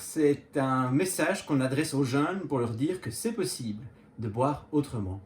c'est un message qu'on adresse aux jeunes pour leur dire que c'est possible de boire autrement.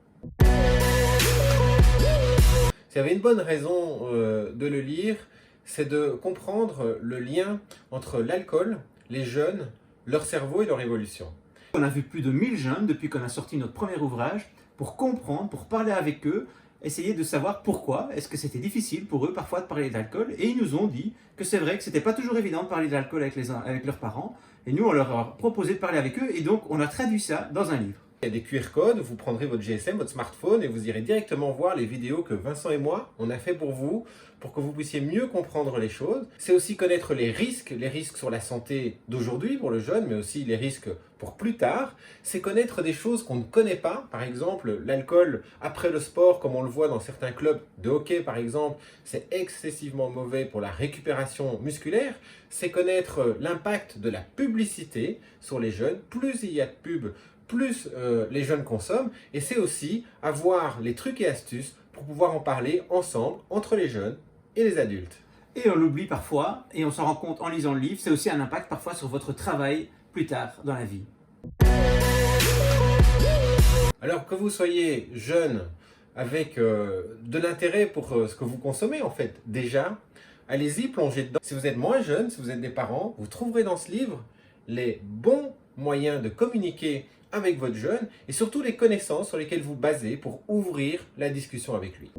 S'il y avait une bonne raison de le lire, c'est de comprendre le lien entre l'alcool, les jeunes, leur cerveau et leur évolution. On a vu plus de 1000 jeunes depuis qu'on a sorti notre premier ouvrage pour comprendre, pour parler avec eux, essayer de savoir pourquoi, est-ce que c'était difficile pour eux parfois de parler d'alcool, et ils nous ont dit que c'est vrai que c'était pas toujours évident de parler d'alcool avec leurs parents, et nous on leur a proposé de parler avec eux, et donc on a traduit ça dans un livre. Il y a des QR codes, vous prendrez votre GSM, votre smartphone et vous irez directement voir les vidéos que Vincent et moi, on a fait pour vous, pour que vous puissiez mieux comprendre les choses. C'est aussi connaître les risques sur la santé d'aujourd'hui pour le jeune, mais aussi les risques pour plus tard. C'est connaître des choses qu'on ne connaît pas, par exemple l'alcool après le sport, comme on le voit dans certains clubs de hockey par exemple, c'est excessivement mauvais pour la récupération musculaire. C'est connaître l'impact de la publicité sur les jeunes. Plus il y a de pubs, plus les jeunes consomment, et c'est aussi avoir les trucs et astuces pour pouvoir en parler ensemble, entre les jeunes et les adultes. Et on l'oublie parfois, et on s'en rend compte en lisant le livre, c'est aussi un impact parfois sur votre travail plus tard dans la vie. Alors que vous soyez jeune, avec de l'intérêt pour ce que vous consommez en fait, déjà, allez-y, plongez dedans. Si vous êtes moins jeune, si vous êtes des parents, vous trouverez dans ce livre les bons moyens de communiquer avec votre jeune et surtout les connaissances sur lesquelles vous basez pour ouvrir la discussion avec lui.